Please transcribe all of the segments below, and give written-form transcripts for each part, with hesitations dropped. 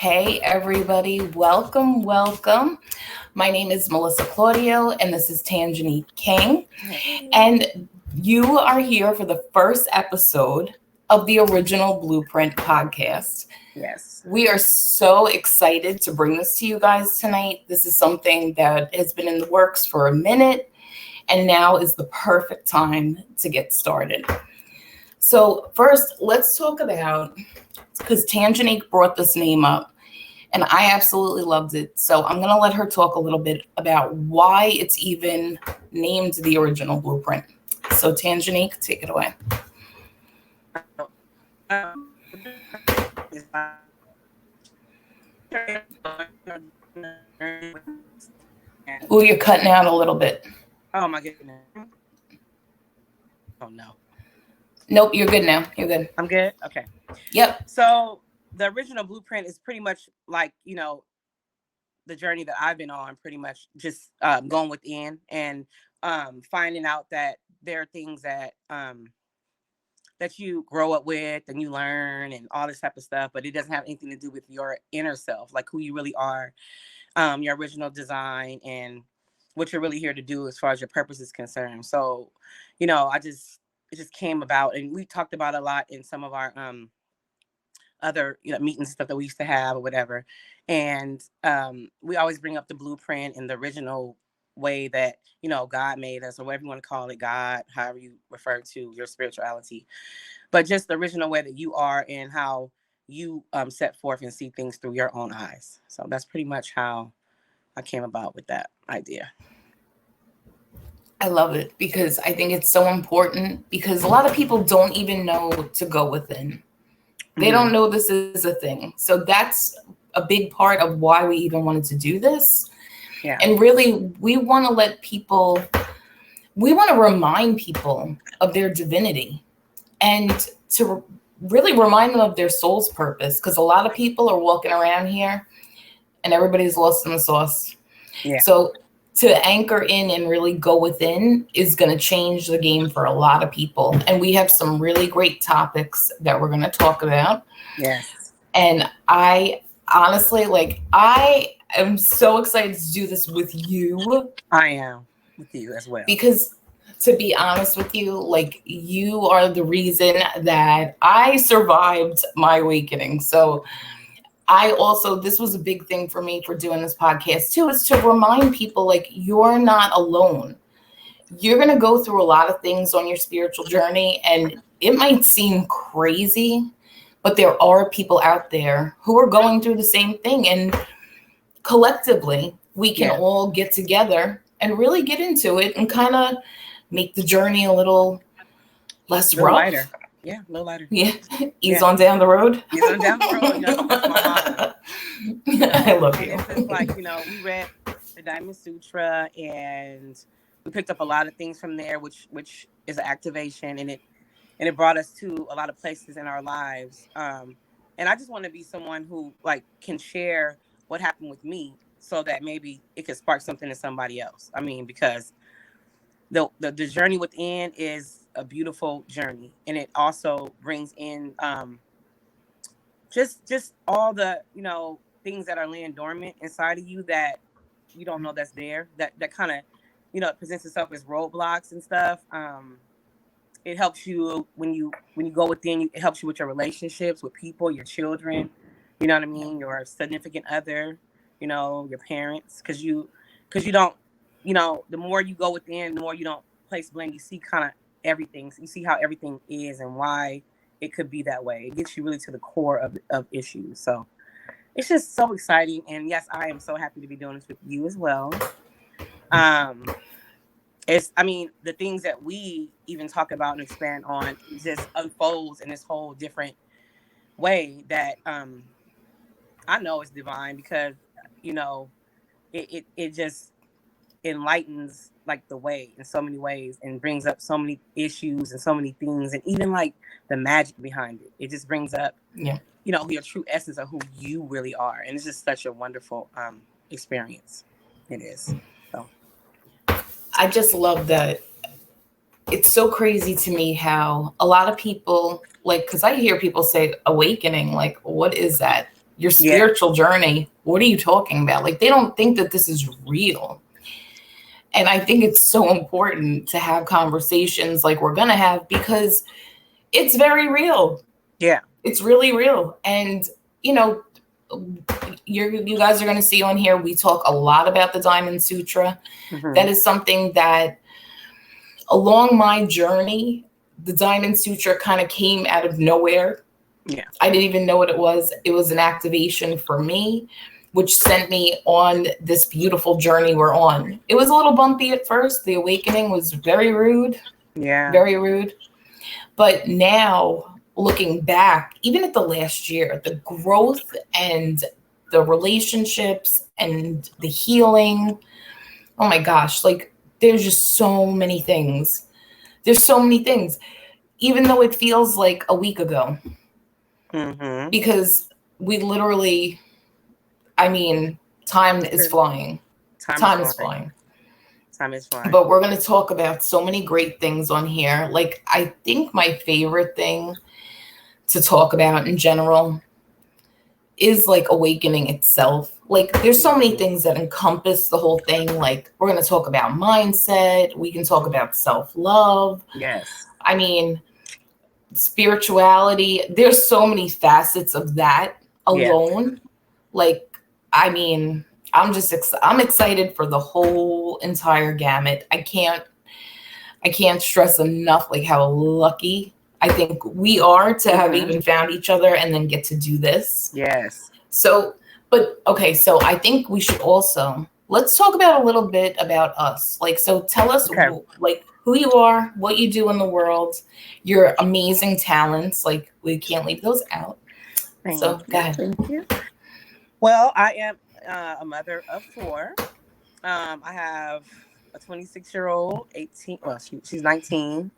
Hey, everybody. Welcome. My name is Melissa Claudio, and this is Tanjani King. And you are here for the first episode of the original Blueprint podcast. Yes. We are so excited to bring this to you guys tonight. This is something that has been in the works for a minute, and now is the perfect time to get started. So first, let's talk about, because Tanjanique brought this name up, and I absolutely loved it. So I'm going to let her talk a little bit about why it's even named the original Blueprint. So Tanjanique, take it away. Oh, you're cutting out a little bit. Oh my goodness. Oh no. Nope, you're good now. You're good. I'm good? Okay. Yep. So the original Blueprint is pretty much like, the journey that I've been on, pretty much just going within and finding out that there are things that that you grow up with and you learn and all this type of stuff, but it doesn't have anything to do with your inner self, like who you really are, your original design and what you're really here to do as far as your purpose is concerned. So, it just came about, and we talked about a lot in some of our other meetings and stuff that we used to have or whatever. And we always bring up the blueprint and the original way that God made us, or whatever you want to call it, God, however you refer to your spirituality, but just the original way that you are and how you set forth and see things through your own eyes. So that's pretty much how I came about with that idea. I love it because I think it's so important, because a lot of people don't even know to go within. They don't know this is a thing. So that's a big part of why we even wanted to do this. Yeah. And really, we want to remind people of their divinity and to really remind them of their soul's purpose, because a lot of people are walking around here and everybody's lost in the sauce. Yeah. So to anchor in and really go within is going to change the game for a lot of people. And we have some really great topics that we're going to talk about. Yes. And I honestly, I am so excited to do this with you. I am with you as well. Because to be honest with you, you are the reason that I survived my awakening. So this was a big thing for me for doing this podcast too, is to remind people, you're not alone. You're going to go through a lot of things on your spiritual journey, and it might seem crazy, but there are people out there who are going through the same thing. And collectively, we can all get together and really get into it and kind of make the journey a little less rough. Lighter. Yeah, a little lighter. Yeah, ease on down the road. Ease on down the road. That's my motto. I love you. It's just like, we read the Diamond Sutra and we picked up a lot of things from there, which is an activation, and it brought us to a lot of places in our lives. And I just want to be someone who can share what happened with me, so that maybe it could spark something in somebody else. I mean, because the journey within is a beautiful journey, and it also brings in just all the things that are laying dormant inside of you that you don't know that's there, that kind of it presents itself as roadblocks and stuff. It helps you when you go within. It helps you with your relationships with people, your children, you know what I mean, your significant other, your parents, because you don't, the more you go within, the more you don't place blame. You see kind of everything. So you see how everything is and why it could be that way. It gets you really to the core of issues. So it's just so exciting. And yes, I am so happy to be doing this with you as well. The things that we even talk about and expand on just unfolds in this whole different way that I know is divine, because it just enlightens the way in so many ways, and brings up so many issues and so many things, and even the magic behind it. It just brings up your true essence of who you really are, and it's just such a wonderful experience. It is. So I just love that. It's so crazy to me how a lot of people, because I hear people say awakening, what is that? your spiritual journey. What are you talking about? Like, they don't think that this is real. And I think it's so important to have conversations like we're going to have, because it's very real. Yeah. It's really real. And, you know, you guys are going to see on here, we talk a lot about the Diamond Sutra. Mm-hmm. That is something that along my journey, the Diamond Sutra kind of came out of nowhere. Yeah. I didn't even know what it was. It was an activation for me, which sent me on this beautiful journey we're on. It was a little bumpy at first. The awakening was very rude. Yeah. Very rude. But now, looking back, even at the last year, the growth and the relationships and the healing, oh my gosh, like, there's just so many things. There's so many things, even though it feels like a week ago. Mm-hmm. Because we literally, I mean, time is flying. Time is flying. Time is flying. But we're going to talk about so many great things on here. Like, I think my favorite thing to talk about in general is like awakening itself. Like, there's so many things that encompass the whole thing. Like, we're going to talk about mindset. We can talk about self-love. Yes. I mean, spirituality. There's so many facets of that alone. Yeah. Like, I mean, I'm excited for the whole entire gamut. I can't stress enough like how lucky I think we are to have even found each other and then get to do this. Yes. So, but okay, so I think we should also, let's talk about a little bit about us. Like, so tell us like who you are, what you do in the world, your amazing talents. Like, we can't leave those out. Go ahead. Thank you. Well, I am a mother of 4. I have a 26-year-old, 18. Well, she's 19.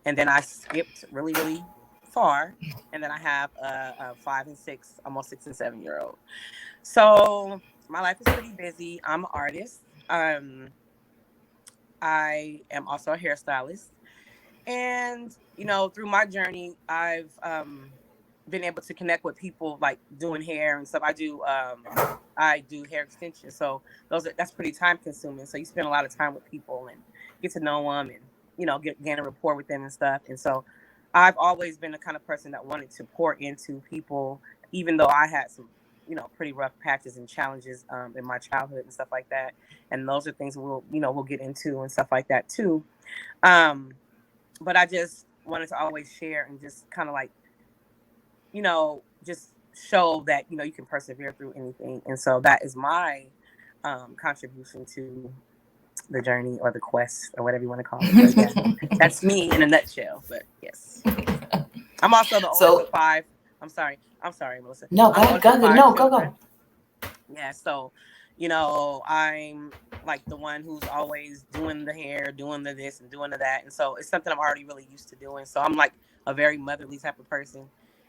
And then I skipped really, really far. And then I have a 5 and 6, almost 6 and 7-year-old. So my life is pretty busy. I'm an artist. I am also a hairstylist. And, you know, through my journey, I've been able to connect with people like doing hair and stuff. I do hair extensions. So that's pretty time consuming. So you spend a lot of time with people and get to know them and, you know, gain a rapport with them and stuff. And so I've always been the kind of person that wanted to pour into people, even though I had some, you know, pretty rough patches and challenges in my childhood and stuff like that. And those are things we'll get into and stuff like that too. But I just wanted to always share and just kind of like, you know, just show that, you know, you can persevere through anything. And so that is my contribution to the journey or the quest or whatever you want to call it. Yeah, that's me in a nutshell. But yes, I'm also the oldest of 5. I'm sorry, Melissa. No, go. Yeah, so, you know, I'm like the one who's always doing the hair, doing the this and doing the that. And so it's something I'm already really used to doing. So I'm like a very motherly type of person.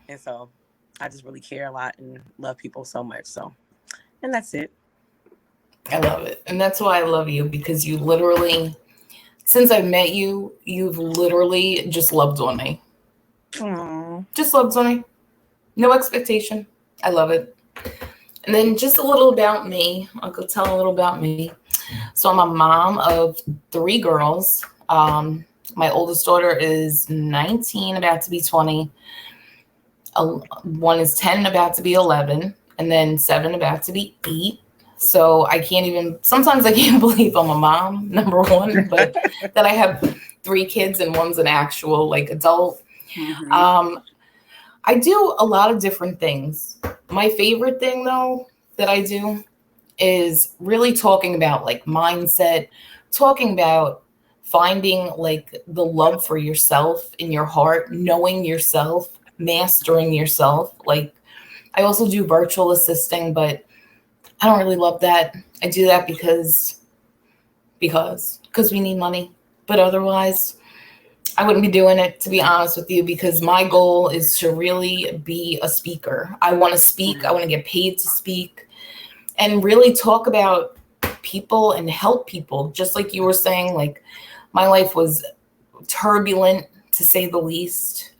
And so I just really care a lot and love people so much. So, and that's it. I love it. And that's why I love you, because you literally, since I met you, you've literally just loved on me. Aww. Just loved on me. No expectation. I love it. And then just a little about me. I'll go tell a little about me. So I'm a mom of 3 girls. My oldest daughter is 19, about to be 20. One is 10, about to be 11. And then 7, about to be 8. So sometimes I can't believe I'm a mom, number one, but that I have 3 kids and one's an actual like adult. Mm-hmm. I do a lot of different things. My favorite thing though that I do is really talking about like mindset, talking about finding like the love for yourself in your heart, knowing yourself, mastering yourself. Like, I also do virtual assisting, but I don't really love that. I do that because we need money. But otherwise, I wouldn't be doing it, to be honest with you, because my goal is to really be a speaker. I want to speak. I want to get paid to speak and really talk about people and help people. Just like you were saying, like, my life was turbulent, to say the least.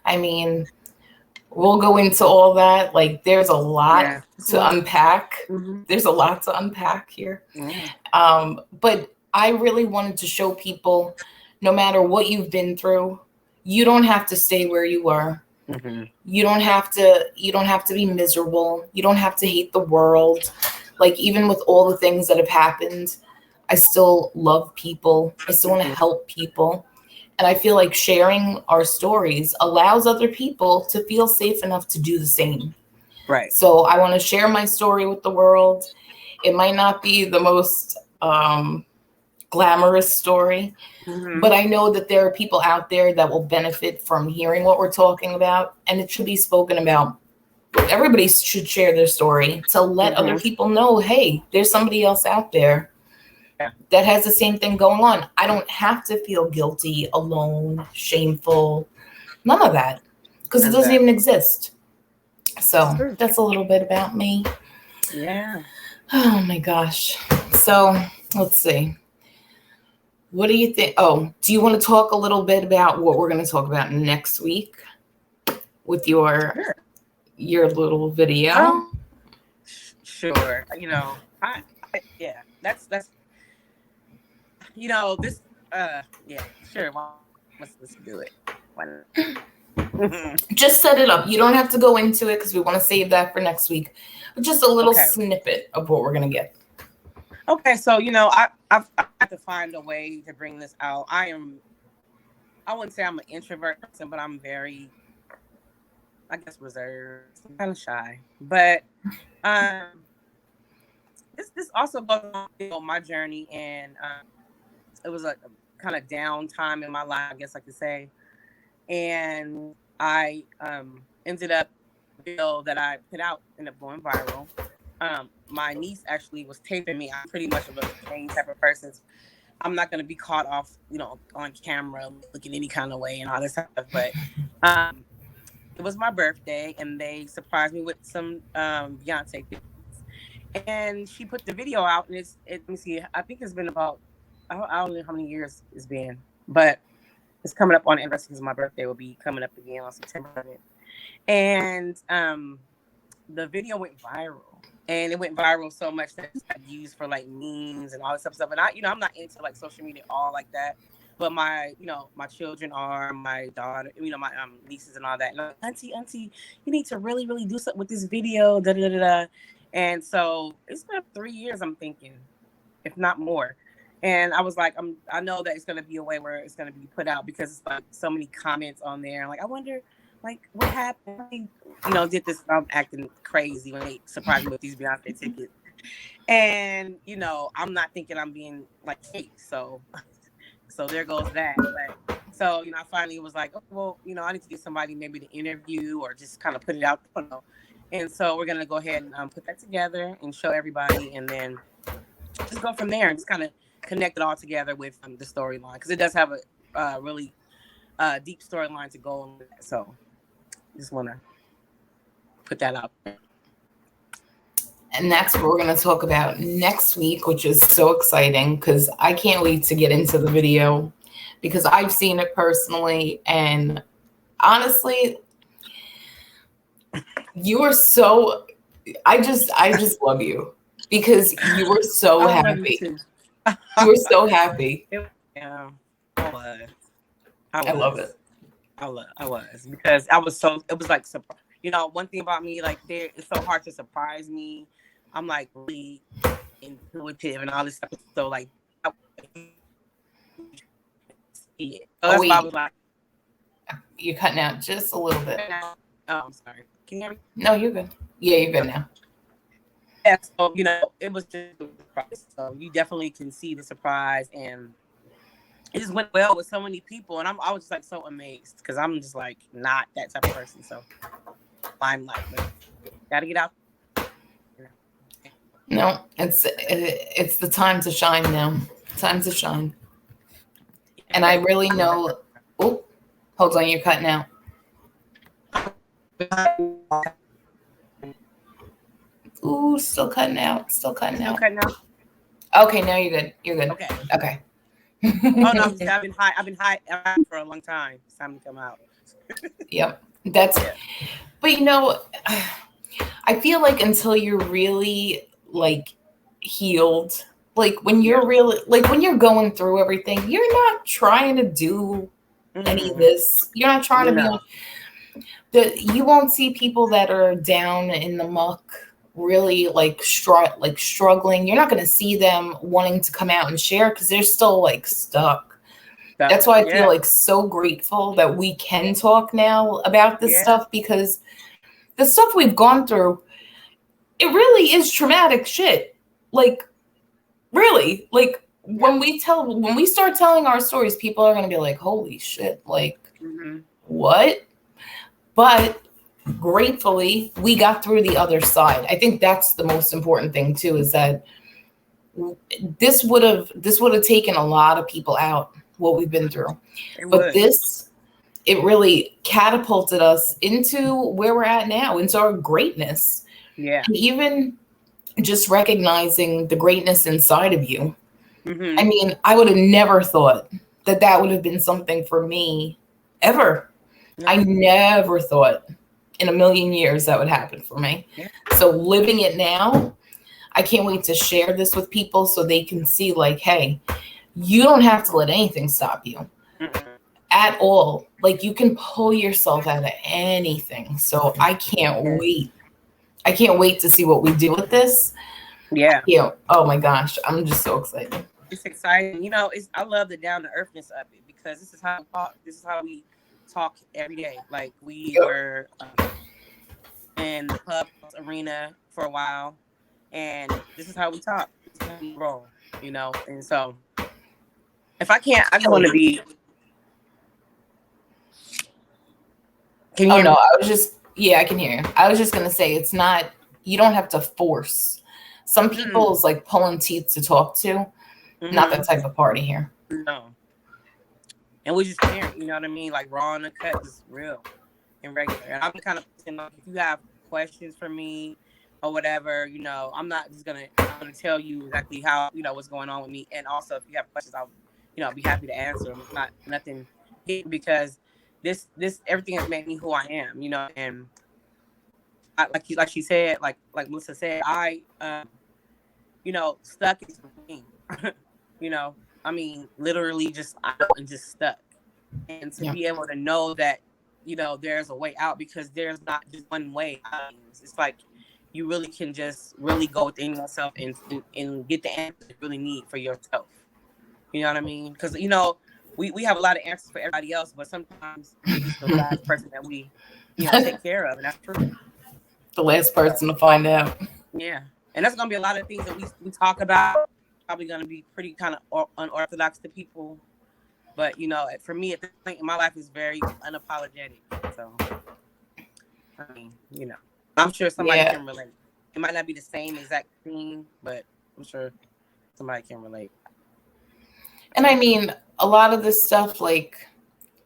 I mean, we'll go into all that. Like, there's a lot Yeah. to unpack. Mm-hmm. There's a lot to unpack here. Yeah. But I really wanted to show people, no matter what you've been through, you don't have to stay where you are. Mm-hmm. You don't have to be miserable. You don't have to hate the world. Like, even with all the things that have happened, I still love people. I still want to help people. And I feel like sharing our stories allows other people to feel safe enough to do the same. Right. So I want to share my story with the world. It might not be the most glamorous story, Mm-hmm. but I know that there are people out there that will benefit from hearing what we're talking about, and it should be spoken about. Everybody should share their story to let other people know, hey, there's somebody else out there that has the same thing going on. I don't have to feel guilty, alone, shameful, none of that, because it doesn't even exist. So that's a little bit about me. Yeah. Oh my gosh. So let's see. What do you think? Oh, do you want to talk a little bit about what we're going to talk about next week with your little video? Sure. You know, yeah, that's you know, this yeah, sure. Let's do it. Why not? Just set it up. You don't have to go into it because we want to save that for next week. But just a little snippet of what we're going to get. Okay, so you know, I've to find a way to bring this out. I wouldn't say I'm an introvert person, but I'm very, I guess, reserved. I'm kind of shy. But this also goes on my journey, and it was a kind of down time in my life, I guess I could say. And I ended up, the video that I put out ended up going viral. My niece actually was taping me. I'm pretty much of a same type of person. I'm not going to be caught off, you know, on camera looking any kind of way and all this stuff. But it was my birthday, and they surprised me with some Beyonce things. And she put the video out, and let me see, I think it's been about, I don't know how many years it's been, but it's coming up on the anniversary because my birthday will be coming up again on September 7th. And the video went viral. And it went viral so much that it got used for like memes and all this stuff. And I, you know, I'm not into like social media at all like that. But my, you know, my children are, my daughter, you know, my nieces and all that. And I'm like, auntie, you need to really, really do something with this video. Da da da da. And so it's been 3 years, I'm thinking, if not more. And I was like, I know that it's going to be a way where it's going to be put out because it's like so many comments on there. Like, I wonder, like, what happened? You know, did this? I'm acting crazy when they surprised me with these Beyonce tickets. And, you know, I'm not thinking I'm being like fake. So there goes that. But so, you know, I finally was like, oh, well, you know, I need to get somebody maybe to interview or just kind of put it out. I don't know. And so we're going to go ahead and put that together and show everybody, and then just go from there and just kind of connect it all together with the storyline, because it does have a really deep storyline to go on with that. So just want to put that out there. And that's what we're going to talk about next week, which is so exciting because I can't wait to get into the video because I've seen it personally. And honestly, you are so, I just love you because you were so happy. You were so happy. Yeah, I was. I love it. I was, because I was so, it was like, you know, one thing about me, like, it's so hard to surprise me. I'm like really intuitive and all this stuff. So like, see it. So that's why I was like, you're cutting out just a little bit. Oh, I'm sorry. Can you hear me? No, you're good. Yeah, you're good now. Yeah, so, you know, it was just a surprise. So you definitely can see the surprise, and it just went well with so many people. And I was just like so amazed because I'm just like not that type of person. So I'm like, gotta get out. No, it's the time to shine now. Time to shine. And I really know. Oh, hold on, you're cutting out. Ooh, still cutting out. Still cutting out. Okay, now you're good. You're good. Okay. Oh no, I've been high for a long time. It's time to come out. Yep. That's, Yeah. but I feel like until you're really like healed, like when Yeah. you're really, like when you're going through everything, you're not trying to do any of this. You're not trying to be on No. you won't see people that are down in the muck really like struggling. You're not going to see them wanting to come out and share because they're still like stuck. That's why I feel Yeah. like so grateful that we can talk now about this Yeah. stuff, because the stuff we've gone through, it really is traumatic shit. Like, really, like when we start telling our stories, people are going to be like, holy shit, like, what? But gratefully, we got through the other side. I think that's the most important thing too, is that this would have taken a lot of people out, what we've been through. But it really catapulted us into where we're at now, into our greatness. Yeah. And even just recognizing the greatness inside of you. I mean, I would have never thought that that would have been something for me ever. No. I never thought in a million years that would happen for me. Yeah. So living it now, I can't wait to share this with people so they can see, like, hey, you don't have to let anything stop you at all. Like, you can pull yourself out of anything. So I can't wait. I can't wait to see what we do with this. Yeah. Oh my gosh, I'm just so excited. It's exciting. I love the down to earthness of it, because this is how we talk. This is how we talk every day. Like, we were in the club arena for a while, and this is how we talk. This is how we roll. And so if I can't, I just want to be. Can you hear me? No, I can hear you. I was just gonna say, it's not, you don't have to force. Some people is like pulling teeth to talk to. Not that type of party here. No. And we just sharing, you know what I mean? Like, raw and uncut is real and regular. And I'm the kind of person, like, if you have questions for me or whatever, I'm not just I'm gonna tell you exactly how, what's going on with me. And also, if you have questions, I'll be happy to answer them. It's not nothing hidden, because this everything has made me who I am, and like she said, like Melissa said, I stuck in something. I mean, literally just out and just stuck. And to be able to know that, there's a way out, because there's not just one way out. It's like you really can just really go within yourself and get the answers you really need for yourself. You know what I mean? Because, we have a lot of answers for everybody else, but sometimes we're just the last person that we, take care of. And that's true. The last person to find out. Yeah. And that's going to be a lot of things that we talk about. Probably going to be pretty kind of unorthodox to people. But, for me, at this point in my life, is very unapologetic. So, I mean, I'm sure somebody can relate. It might not be the same exact thing, but I'm sure somebody can relate. And I mean, a lot of this stuff, like,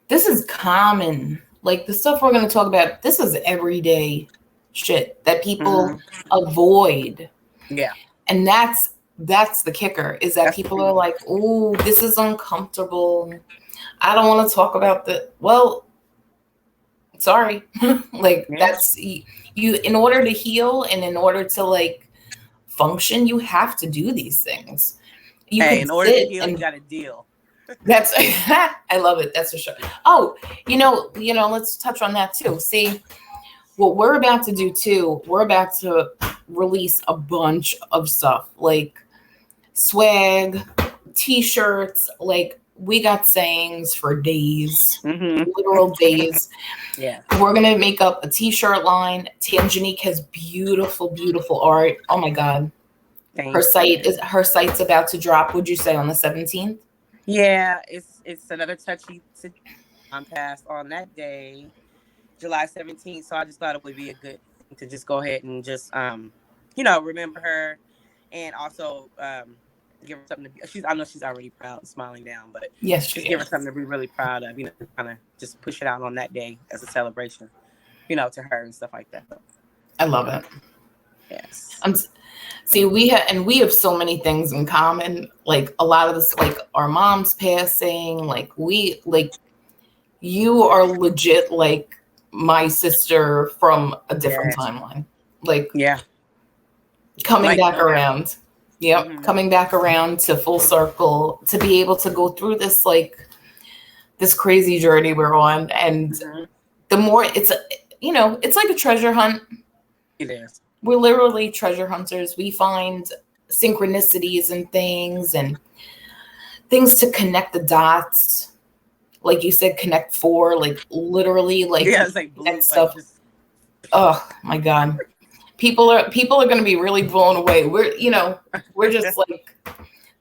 this is common. Like, the stuff we're going to talk about, this is everyday shit that people avoid. Yeah. And that's the kicker, is that people are like, oh, this is uncomfortable. I don't want to talk about well, sorry. Like, that's you, in order to heal and in order to like function, you have to do these things. In order to heal, you got to deal. That's I love it. That's for sure. Oh, let's touch on that too. See, what we're about to do too, we're about to release a bunch of stuff, like swag, t-shirts, like we got sayings for days, literal days. Yeah. We're going to make up a t-shirt line. Tangenique has beautiful, beautiful art. Oh my God. Her site's about to drop. Would you say on the 17th? Yeah, it's another touchy contest on that day, July 17th. So I just thought it would be a good thing to just go ahead and just remember her, and also give her something to be. I know she's already proud, smiling down, but yes, just give her something to be really proud of. Kind of just push it out on that day as a celebration, to her and stuff like that. I love it. Yes. See, we have so many things in common. Like a lot of this, like our mom's passing. Like you are legit like my sister from a different Yes. timeline. Like Yeah. coming Like, back no doubt. around. Yep. Mhm. Coming back around to full circle to be able to go through this, like, this crazy journey we're on. And Mhm. the more it's, it's like a treasure hunt. It is. We're literally treasure hunters. We find synchronicities and things to connect the dots. Like you said, connect four, like literally, like Yeah, it's like connect blue, stuff. like just Oh my God. People are going to be really blown away. We're just like,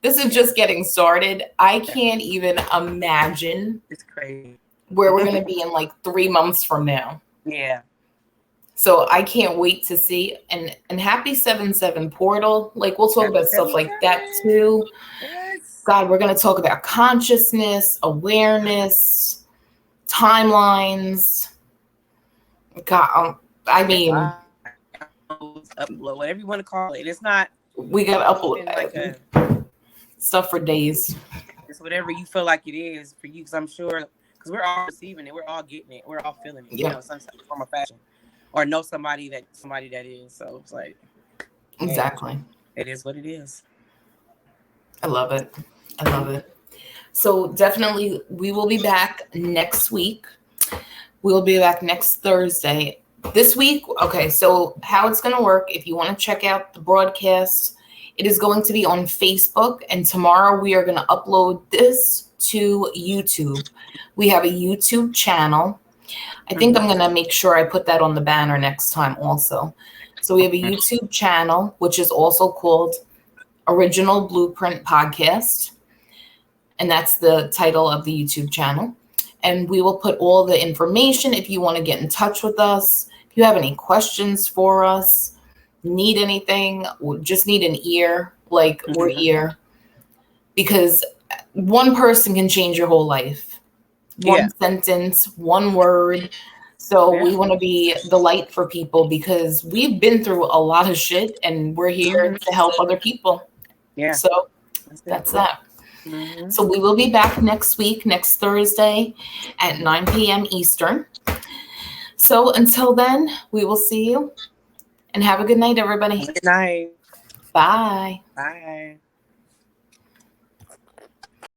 this is just getting started. I can't even imagine it's crazy. where we're going to be in like 3 months from now. Yeah. So I can't wait to see. And happy 7/7 portal. Like, we'll talk about stuff like that too. Yes. God, we're going to talk about consciousness, awareness, timelines. God, I mean, upload, whatever you want to call it. It's not. we got to upload Like stuff for days. It's whatever you feel like it is for you, because I'm sure, because we're all receiving it, we're all getting it, we're all feeling it, some form of fashion, or know somebody that is. So it's like, exactly, it is what it is. I love it. So definitely, we will be back next week. We will be back next Thursday. This week, okay, so how it's going to work, if you want to check out the broadcast, it is going to be on Facebook, and tomorrow we are going to upload this to YouTube. We have a YouTube channel. I think I'm going to make sure I put that on the banner next time also. So we have a YouTube channel, which is also called Original Blueprint Podcast, and that's the title of the YouTube channel. And we will put all the information if you want to get in touch with us. If you have any questions for us, need anything, just need an ear, like we're here. Because one person can change your whole life. One sentence, one word. So we want to be the light for people, because we've been through a lot of shit and we're here to help other people. Yeah. So that's that. So we will be back next week, next Thursday at 9 p.m. Eastern. So until then, we will see you, and have a good night, everybody. Good night. Bye. Bye.